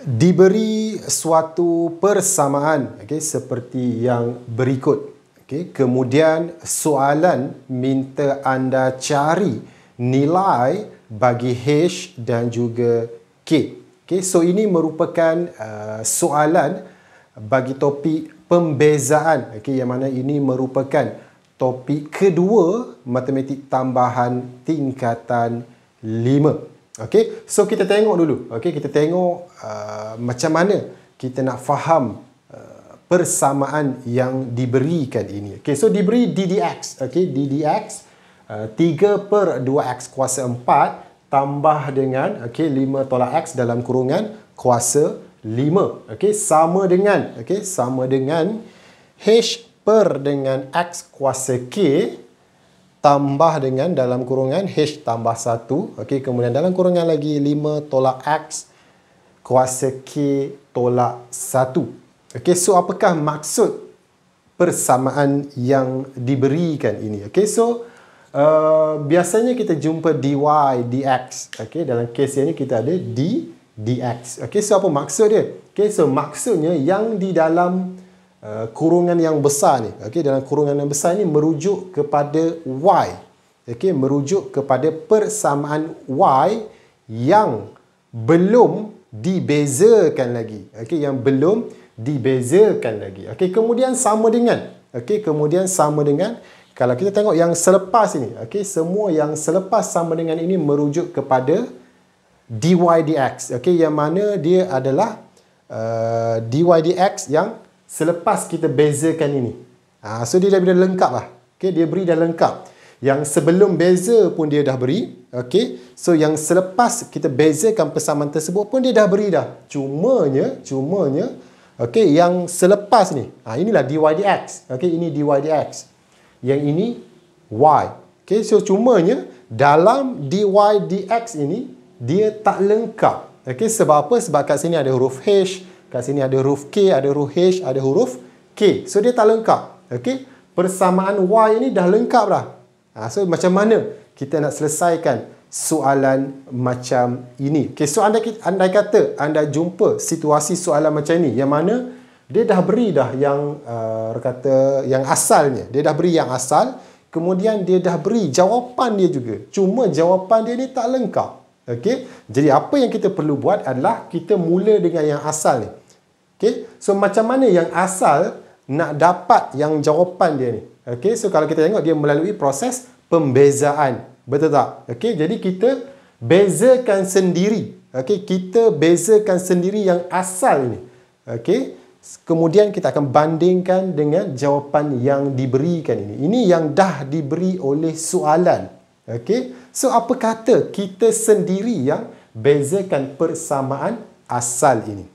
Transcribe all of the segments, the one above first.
Diberi suatu persamaan, seperti yang berikut. Kemudian soalan minta anda cari nilai bagi H dan juga K. So ini merupakan soalan bagi topik pembezaan, yang mana ini merupakan topik kedua matematik tambahan tingkatan 5. So kita tengok dulu. Kita tengok macam mana kita nak faham persamaan yang diberikan ini. So diberi ddx. Ddx 3/2x kuasa 4 tambah dengan 5 tolak x dalam kurungan kuasa 5. Sama dengan h per dengan x kuasa k tambah dengan dalam kurungan h tambah 1. Kemudian dalam kurungan lagi 5 tolak x kuasa k tolak 1. So apakah maksud persamaan yang diberikan ini? So biasanya kita jumpa dy dx. Dalam kes ini kita ada dx. So apa maksud dia? So maksudnya yang di dalam kurungan yang besar ni, dalam kurungan yang besar ni merujuk kepada y. Merujuk kepada persamaan y yang belum dibezakan lagi. Yang belum dibezakan lagi. Kemudian sama dengan kalau kita tengok yang selepas ini, semua yang selepas sama dengan ini merujuk kepada dy dx. Yang mana dia adalah dy dx yang selepas kita bezakan ini. So dia dah lengkap lah. Dia beri dah lengkap. Yang sebelum beza pun dia dah beri. So yang selepas kita bezakan persamaan tersebut pun dia dah beri dah. Cumanya yang selepas ni, inilah dy dx. Ini dy dx. Yang ini y. So cumanya dalam dy dx ini dia tak lengkap. Sebab apa? Sebab kat sini ada huruf h, kat sini ada huruf K, ada huruf H, ada huruf K. So dia tak lengkap. Persamaan Y ini dah lengkap dah. So macam mana kita nak selesaikan soalan macam ini? So andai kata anda jumpa situasi soalan macam ini, yang mana dia dah beri dah yang yang asalnya. Dia dah beri yang asal, kemudian dia dah beri jawapan dia juga. Cuma jawapan dia ni tak lengkap. Jadi apa yang kita perlu buat adalah kita mula dengan yang asal ni. So macam mana yang asal nak dapat yang jawapan dia ni? So kalau kita tengok dia melalui proses pembezaan. Betul tak? Jadi kita bezakan sendiri. Kita bezakan sendiri yang asal ni. Kemudian kita akan bandingkan dengan jawapan yang diberikan ini. Ini yang dah diberi oleh soalan. So apa kata kita sendiri yang bezakan persamaan asal ini?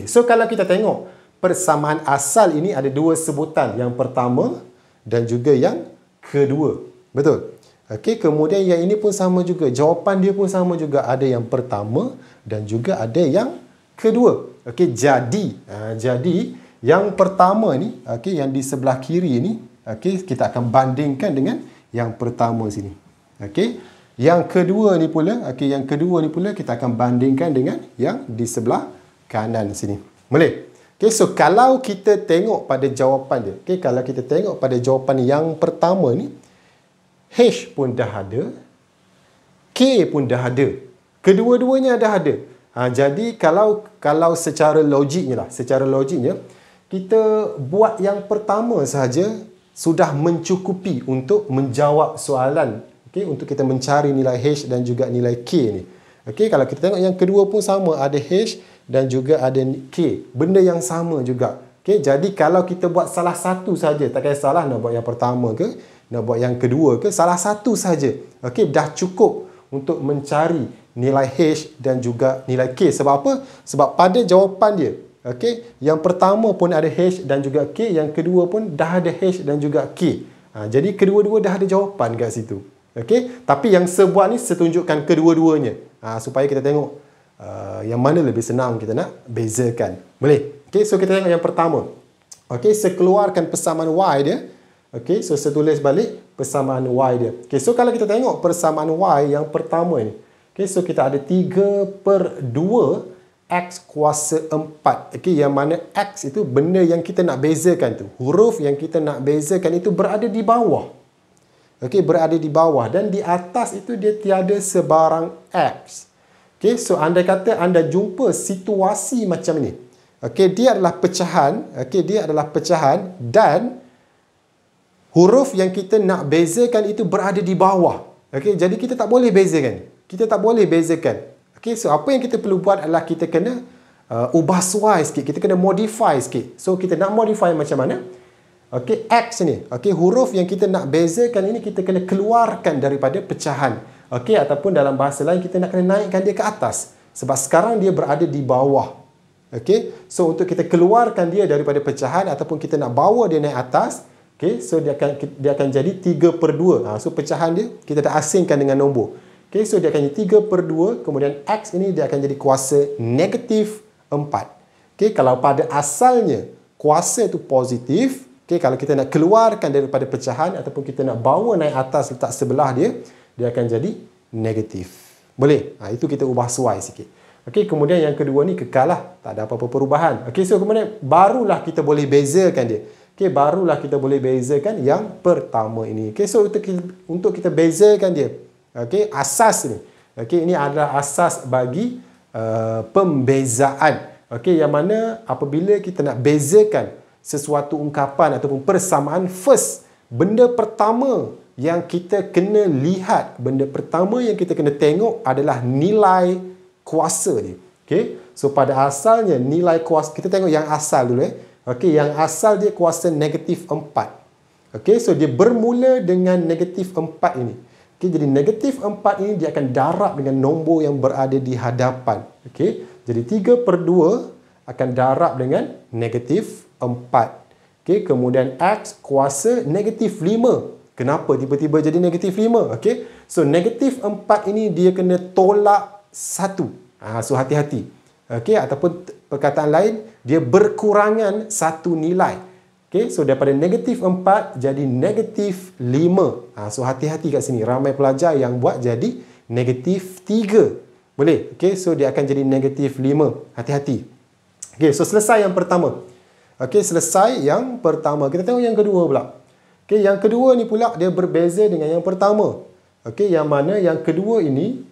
So kalau kita tengok persamaan asal ini ada dua sebutan. Yang pertama dan juga yang kedua. Betul? Kemudian yang ini pun sama juga. Jawapan dia pun sama juga. Ada yang pertama dan juga ada yang kedua. Jadi yang pertama ni, yang di sebelah kiri ni, kita akan bandingkan dengan yang pertama sini. Yang kedua ni pula, kita akan bandingkan dengan yang di sebelah kanan sini. Boleh? So kalau kita tengok pada jawapan dia, kalau kita tengok pada jawapan yang pertama ni, H pun dah ada, K pun dah ada. Kedua-duanya dah ada. Jadi kalau secara logiknya kita buat yang pertama sahaja sudah mencukupi untuk menjawab soalan. Untuk kita mencari nilai H dan juga nilai K ni. Kalau kita tengok yang kedua pun sama, ada H dan juga ada K. Benda yang sama juga. Jadi kalau kita buat salah satu saja, tak kisahlah nak buat yang pertama ke, nak buat yang kedua ke, salah satu saja. Dah cukup untuk mencari nilai H dan juga nilai K. Sebab apa? Sebab pada jawapan dia, yang pertama pun ada H dan juga K, yang kedua pun dah ada H dan juga K. Jadi kedua-dua dah ada jawapan kat situ. Tapi yang sebuah ni setunjukkan kedua-duanya. Supaya kita tengok yang mana lebih senang kita nak bezakan. Boleh? So kita tengok yang pertama. Sekeluarkan persamaan Y dia. So saya tulis balik persamaan Y dia. So kalau kita tengok persamaan Y yang pertama ni. So kita ada 3/2 X kuasa 4. Okey, yang mana X itu benda yang kita nak bezakan tu. Huruf yang kita nak bezakan itu berada di bawah. Okey, berada di bawah. Dan di atas itu dia tiada sebarang X. Okey, so andai kata anda jumpa situasi macam ni. Okey, dia adalah pecahan. Okey, dia adalah pecahan dan huruf yang kita nak bezakan itu berada di bawah. Okey, jadi kita tak boleh bezakan. Kita tak boleh bezakan. Okey, so apa yang kita perlu buat adalah kita kena ubah suai sikit. Kita kena modify sikit. So, kita nak modify macam mana? Okey, X ni. Okey, huruf yang kita nak bezakan ini kita kena keluarkan daripada pecahan. Okey, ataupun dalam bahasa lain kita nak kena naikkan dia ke atas. Sebab sekarang dia berada di bawah. Okey, so untuk kita keluarkan dia daripada pecahan ataupun kita nak bawa dia naik atas, okey, so dia akan jadi 3/2. So pecahan dia kita dah asingkan dengan nombor. Okey, so dia akan jadi 3/2, kemudian X ini dia akan jadi kuasa -4. Okey, kalau pada asalnya kuasa itu positif, okey, kalau kita nak keluarkan daripada pecahan ataupun kita nak bawa naik atas letak sebelah dia, dia akan jadi negatif. Boleh? Itu kita ubah suai sikit. Okey, kemudian yang kedua ni kekal lah, tak ada apa-apa perubahan. Okey, so kemudian barulah kita boleh bezakan dia. Okey, barulah kita boleh bezakan yang pertama ini. Okey, so untuk kita bezakan dia, okey, asas ni. Okey, ini adalah asas bagi pembezaan. Okey, yang mana apabila kita nak bezakan sesuatu ungkapan ataupun persamaan, first, benda pertama yang kita kena lihat, benda pertama yang kita kena tengok adalah nilai kuasa dia. Okey, so pada asalnya nilai kuasa, kita tengok yang asal dulu. Okey, yang asal dia kuasa -4. Okey, so dia bermula dengan -4 ini. Okey, jadi -4 ini dia akan darab dengan nombor yang berada di hadapan. Okey, jadi 3/2 akan darab dengan -4. Okey, kemudian X kuasa -5. Kenapa tiba-tiba jadi -5? Okey, so -4 ini dia kena tolak 1. So hati-hati. Okey, ataupun perkataan lain, dia berkurangan satu nilai. Okey, so daripada -4 jadi -5. So hati-hati kat sini. Ramai pelajar yang buat jadi -3. Boleh? Okey, so dia akan jadi -5. Hati-hati. Okey, so selesai yang pertama. Okey, selesai yang pertama. Kita tengok yang kedua pula. Okey, yang kedua ni pula dia berbeza dengan yang pertama. Okey, yang mana yang kedua ini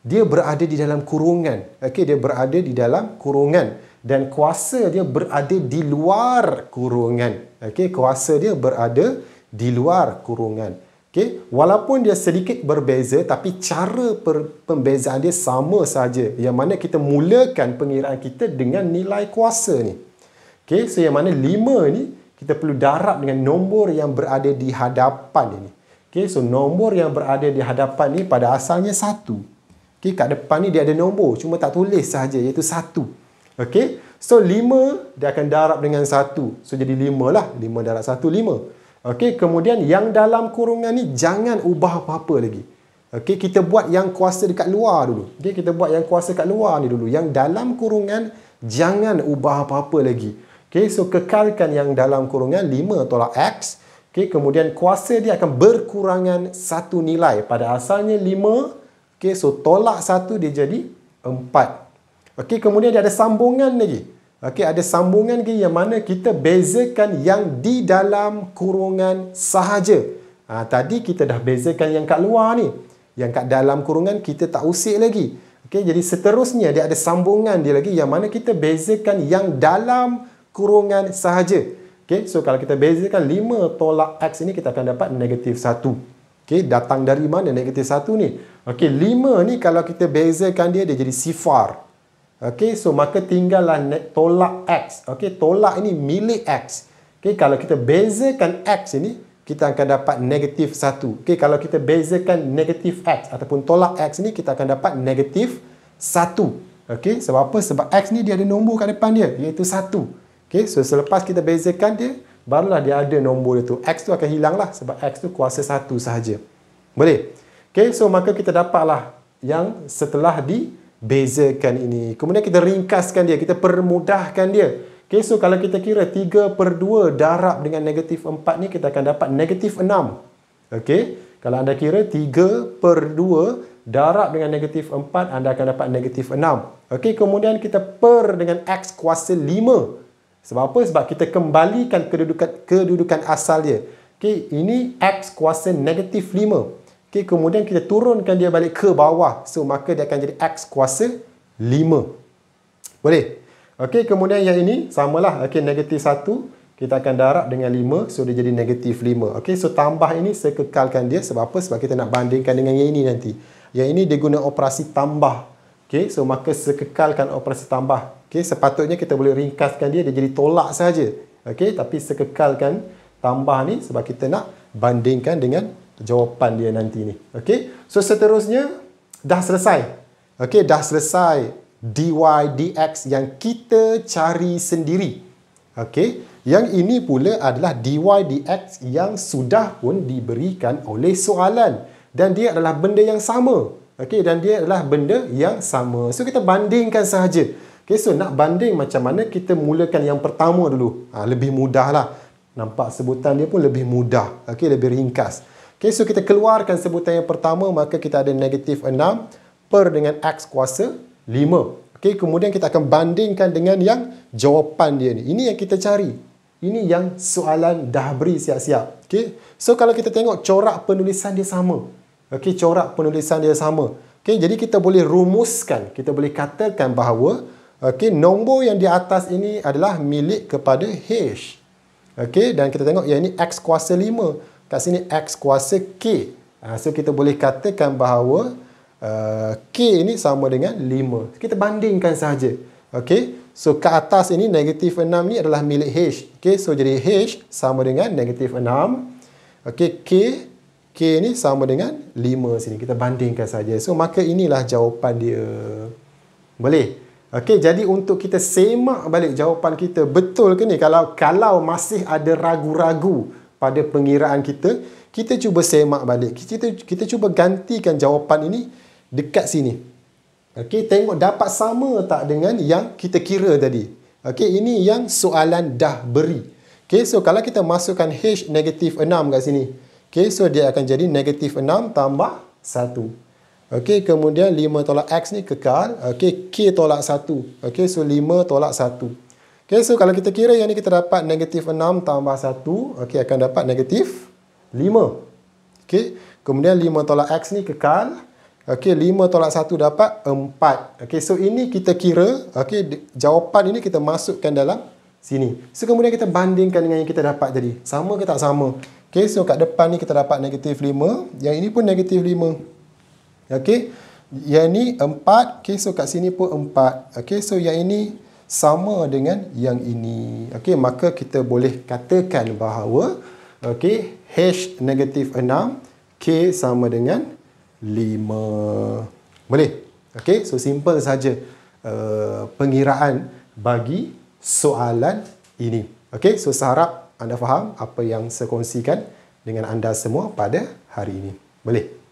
dia berada di dalam kurungan. Okey, dia berada di dalam kurungan dan kuasa dia berada di luar kurungan. Okey, kuasa dia berada di luar kurungan. Okey, walaupun dia sedikit berbeza tapi cara pembezaan dia sama saja. Yang mana kita mulakan pengiraan kita dengan nilai kuasa ni. Okey, so yang mana 5 ni kita perlu darab dengan nombor yang berada di hadapan ini. Okey, so nombor yang berada di hadapan ni pada asalnya 1. Okey, kat depan ni dia ada nombor, cuma tak tulis sahaja, iaitu 1. Okey, so 5 dia akan darab dengan 1. So jadi 5 lah, 5 darab 1, 5. Okey, kemudian yang dalam kurungan ni jangan ubah apa-apa lagi. Okey, kita buat yang kuasa dekat luar dulu. Okey, kita buat yang kuasa kat luar ni dulu. Yang dalam kurungan jangan ubah apa-apa lagi. Okey, so kekalkan yang dalam kurungan 5 tolak X. Okey, kemudian kuasa dia akan berkurangan satu nilai. Pada asalnya 5. Okey, so tolak 1 dia jadi 4. Okey, kemudian dia ada sambungan lagi. Okey, ada sambungan lagi yang mana kita bezakan yang di dalam kurungan sahaja. Tadi kita dah bezakan yang kat luar ni. Yang kat dalam kurungan kita tak usik lagi. Okey, jadi seterusnya dia ada sambungan dia lagi yang mana kita bezakan yang dalam kurungan sahaja. Okey, so kalau kita bezakan 5 tolak X ini kita akan dapat -1. Okey, datang dari mana -1 ni? Okey, 5 ni kalau kita bezakan dia jadi sifar. Okey, so maka tinggallah tolak X. Okey, tolak ini milik X. Okey, kalau kita bezakan X ini, kita akan dapat -1. Okey, kalau kita bezakan negatif X ataupun tolak X ni, kita akan dapat -1. Okey, sebab apa? Sebab X ni dia ada nombor kat depan dia, iaitu 1. Okey, so selepas kita bezakan dia, barulah dia ada nombor dia tu. X tu akan hilang lah sebab X tu kuasa 1 sahaja. Boleh? Okay, so maka kita dapatlah yang setelah dibezakan ini. Kemudian kita ringkaskan dia, kita permudahkan dia. Okay, so kalau kita kira 3/2 darab dengan -4 ni, kita akan dapat -6. Okay, kalau anda kira 3/2 darab dengan negatif 4, anda akan dapat negatif 6. Okey, kemudian kita per dengan X kuasa 5. Sebab apa? Sebab kita kembalikan kedudukan asal dia. Okey, ini X kuasa negatif 5. Okey, kemudian kita turunkan dia balik ke bawah. So, maka dia akan jadi X kuasa 5. Boleh? Okey, kemudian yang ini samalah. Okey, negatif 1. Kita akan darab dengan 5. So, dia jadi negatif 5. Okey, so tambah ini saya kekalkan dia. Sebab apa? Sebab kita nak bandingkan dengan yang ini nanti. Yang ini dia guna operasi tambah. Okey, so maka saya kekalkan operasi tambah. Okey, sepatutnya kita boleh ringkaskan dia jadi tolak saja. Okey, tapi saya kekalkan tambah ni sebab kita nak bandingkan dengan jawapan dia nanti ni. Okey, so seterusnya dah selesai. Okey, dah selesai dy dx yang kita cari sendiri. Okey, yang ini pula adalah dy dx yang sudah pun diberikan oleh soalan dan dia adalah benda yang sama. Okey, dan dia adalah benda yang sama. So kita bandingkan sahaja. Okey, so nak banding macam mana, kita mulakan yang pertama dulu. Lebih mudah lah. Nampak sebutan dia pun lebih mudah. Okey, lebih ringkas. Okey, so kita keluarkan sebutan yang pertama, maka kita ada negatif 6 per dengan X kuasa 5. Okey, kemudian kita akan bandingkan dengan yang jawapan dia ni. Ini yang kita cari. Ini yang soalan dah beri siap-siap. Okey, so kalau kita tengok corak penulisan dia sama. Okey, corak penulisan dia sama. Okey, jadi kita boleh rumuskan, kita boleh katakan bahawa okey, nombor yang di atas ini adalah milik kepada H. Okey, dan kita tengok yang ini X kuasa 5. Kat sini X kuasa K. So kita boleh katakan bahawa K ini sama dengan 5. Kita bandingkan sahaja. Okey, so ke atas ini negatif 6 ni adalah milik H. Okey, so jadi H sama dengan negatif 6. Okey, K ni sama dengan 5 sini. Kita bandingkan saja. So maka inilah jawapan dia. Boleh? Okey, jadi untuk kita semak balik jawapan kita, betul ke ni? Kalau masih ada ragu-ragu pada pengiraan kita, kita cuba semak balik. Kita cuba gantikan jawapan ini dekat sini. Okey, tengok dapat sama tak dengan yang kita kira tadi. Okey, ini yang soalan dah beri. Okey, so kalau kita masukkan H negatif 6 kat sini. Okey, so dia akan jadi negatif 6 tambah 1. Okey, kemudian 5 tolak X ni kekal. Okey, K tolak 1. Okey, so 5 tolak 1. Okey, so kalau kita kira yang ni kita dapat negatif 6 tambah 1. Okey, akan dapat negatif 5. Okey, kemudian 5 tolak X ni kekal. Okey, 5 tolak 1 dapat 4. Okey, so ini kita kira. Okey, jawapan ini kita masukkan dalam sini. So, kemudian kita bandingkan dengan yang kita dapat tadi. Sama ke tak sama? Okey, so kat depan ni kita dapat negatif 5. Yang ini pun negatif 5. Okey, yang ni 4. Okey, so kat sini pun 4. Okey, so yang ini sama dengan yang ini. Okey, maka kita boleh katakan bahawa okey, H negatif 6, K sama dengan 5. Boleh? Okey, so simple saja pengiraan bagi soalan ini. Okey, so saya harap anda faham apa yang saya kongsikan dengan anda semua pada hari ini. Boleh?